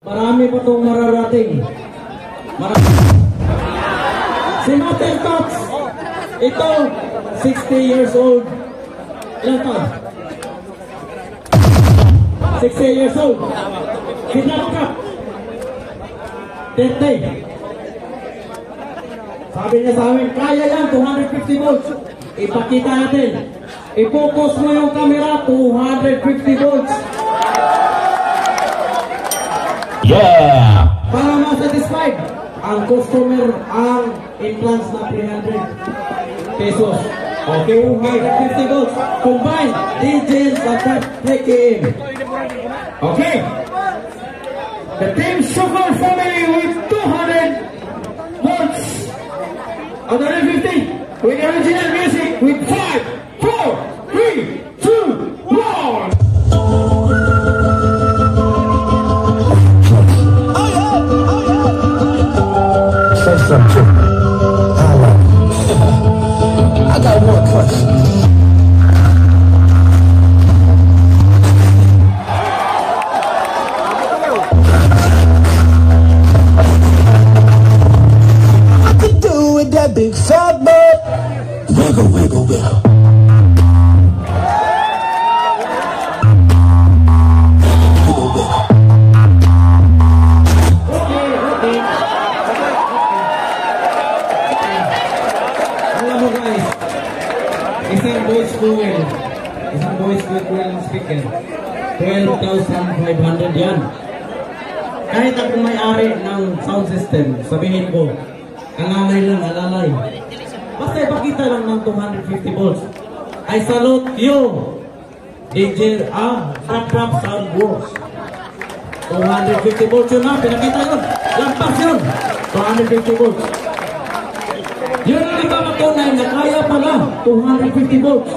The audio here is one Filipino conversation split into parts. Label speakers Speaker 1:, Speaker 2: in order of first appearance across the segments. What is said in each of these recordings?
Speaker 1: Marami pa itong mararating. Si Master Tots, ito, 60 years old. Ilan to? 60 years old. Si Napka, 30. Sabi niya sa amin, kaya yan, 250 volts. Ipakita natin. I-focus mo yung camera, 250 volts.
Speaker 2: Yeah!
Speaker 1: Para ma-satisfied ang customer ang implants na 300 pesos. Okay, 250 volts. Combine DJs at 3KM. Okay. The Team Sugar Family with 200 volts. Another 50 with original music with 5, 4, 3, 2, 1.
Speaker 2: Something. I got one question. I could do with that big fat butt. Wiggle, wiggle, wiggle.
Speaker 1: Isang voice coil speaker, 12,500 yan. Kahit ako may-ari ng sound system, sabihin ko, alalay lang, alalay. Basta ipakita lang ng 250 volts. I salute you, DJ Trap Sound Works. 250 volts yun na, pinakita yun. Lampas yun, 250 volts. Yun ang ipapatunay na kaya pala 250 volts.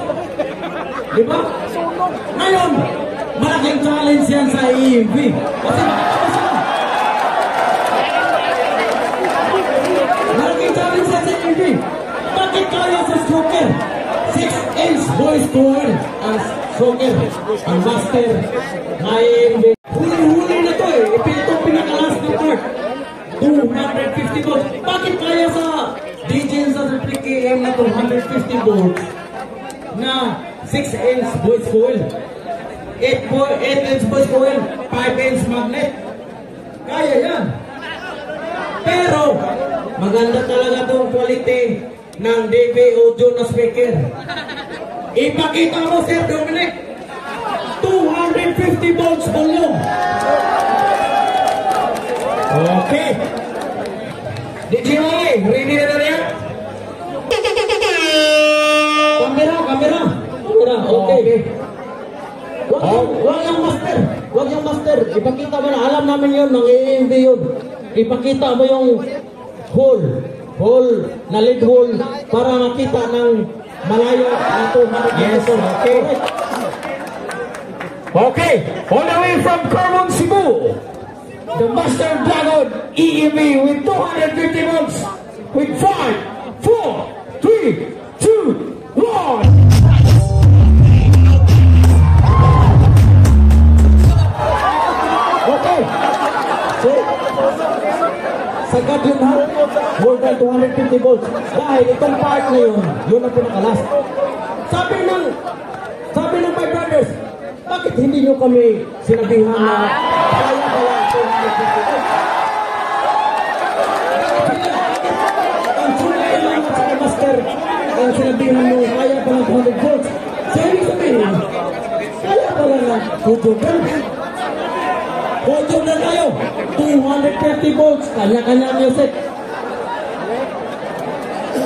Speaker 1: Diba? Ngayon, malaking challenge yan sa EMV. Kasi malaking challenge yan sa EMV. Bakit kaya sa stroker? 6-inch voice coil ang stroker, ang master na EMV. Huli-huli na to eh. Ito pinakalas na part. 250 volts. Bakit kaya sa DJs sa 3KM na 250 volts na 6-inch voice coil, 8-inch voice coil, 5-inch magnet? Kaya yan. Pero maganda talaga itong quality ng DB audio na speaker. Ipakita mo, Sir Dominic, 250 volts volume. Okay. DJ Wally, ready na rin? Kamera. Okay. Wag yung master. Wag yung master. Ipakita mo na. Alam namin yun. Nang EMV yun. Ipakita mo yung hole na lead hole para makita ng malayo na 200 meters. Okay. Okay. All the way from Carmon, Cebu, the Master Dragon EMV with 250 volts with 5, 4, 3, 2, 1. Okay. So, sagad yun ha. More than 250 volts. Dahil itong part na yun ang pinakalas. Sabi ng Five Brothers, bakit hindi nyo kami sinabihan na kaya pala 250 volts? Ang sulit lang at sa master, ang sinabihan nyo kaya pala 200 volts. So, ibig sabihin, kaya pala na 200 volts. Audio na tayo, 250 volts, kanya-kanya music.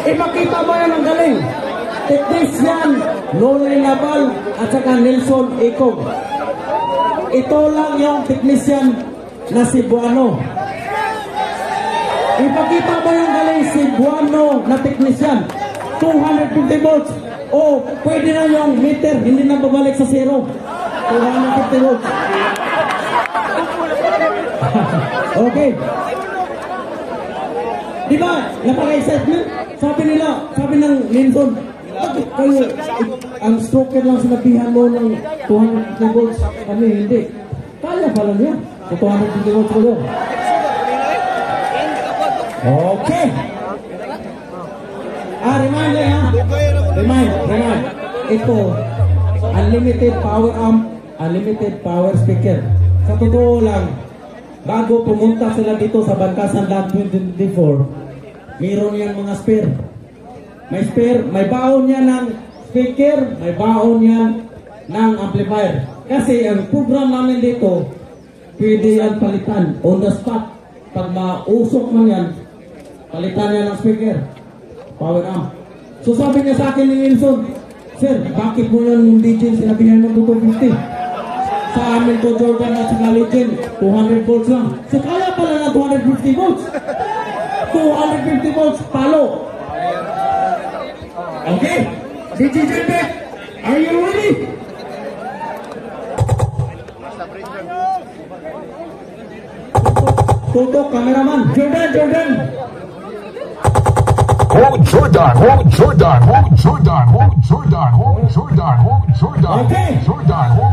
Speaker 1: Ipakita mo yan ang galing. Technician Nolan Labal at saka Nelson Icog. Ito lang yung technician na Cebuano. Ipakita mo yung galing Cebuano na technician. 250 volts. O pwede na yung meter, hindi na babalik sa zero. 250 volts. Okay. Diba, napaka-excitement? Sabi ng Nelson, bakit kayo, ang stroker lang sinabihan mo ng 250 volts, kami hindi. Kaya pala niya. So 250 volts volume. Okay. Remind lang ha. Remind. Ito, unlimited power amp, unlimited power speaker. Sa totoo lang, bago pumunta sila dito sa Bangkasan Land 2024, mayroon yan mga spare. May spare, may baon yan ng speaker, may baon yan ng amplifier. Kasi ang program namin dito, pwede yan palitan on the spot. Pag mausok man yan, palitan yan ng speaker, power amp. So sabi niya sa akin ni Wilson, Sir, bakit mo lang DJ sinabihan ng 250? Sa amin ko Jordan at saka Legend, 200 volts lang. So kaya pala na 250 volts. 250 volts, palo. Okay, DJ Jordan, are you ready? Tutok, cameraman. Jordan.
Speaker 3: Hold Jordan.
Speaker 1: Okay.
Speaker 3: Jordan.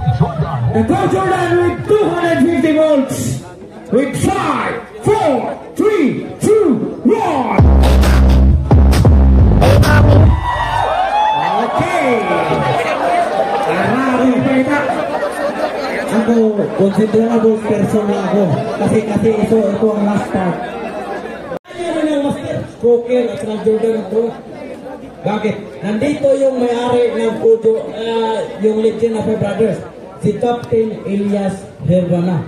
Speaker 1: And go Jordan with 250 volts. With 5, 4, 3, 2, 1. Okay. Ako, considerable person na ako. Kasi ito ang last part. Ano yung master? Stroker at saka Jordan ito. Bakit? Nandito yung may-ari ng Pujo, yung Legend of Five Brothers, si Captain Elias Hervana.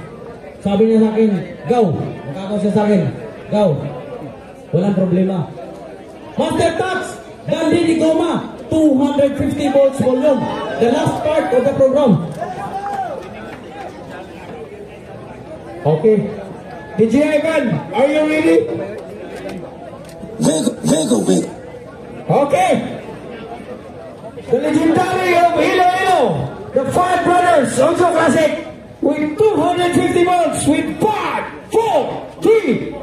Speaker 1: Sabi niya sa akin, Gaw, makakaw siya sa akin, Gaw, walang problema. Master Tax, Dandini Goma, 250 volts volume, the last part of the program. Okay. DJ Ivan, are you ready?
Speaker 2: Wiggle.
Speaker 1: Okay. The legendary of Iloilo, the Five Brothers, also classic, with 250 volts, with 5, 4, 3,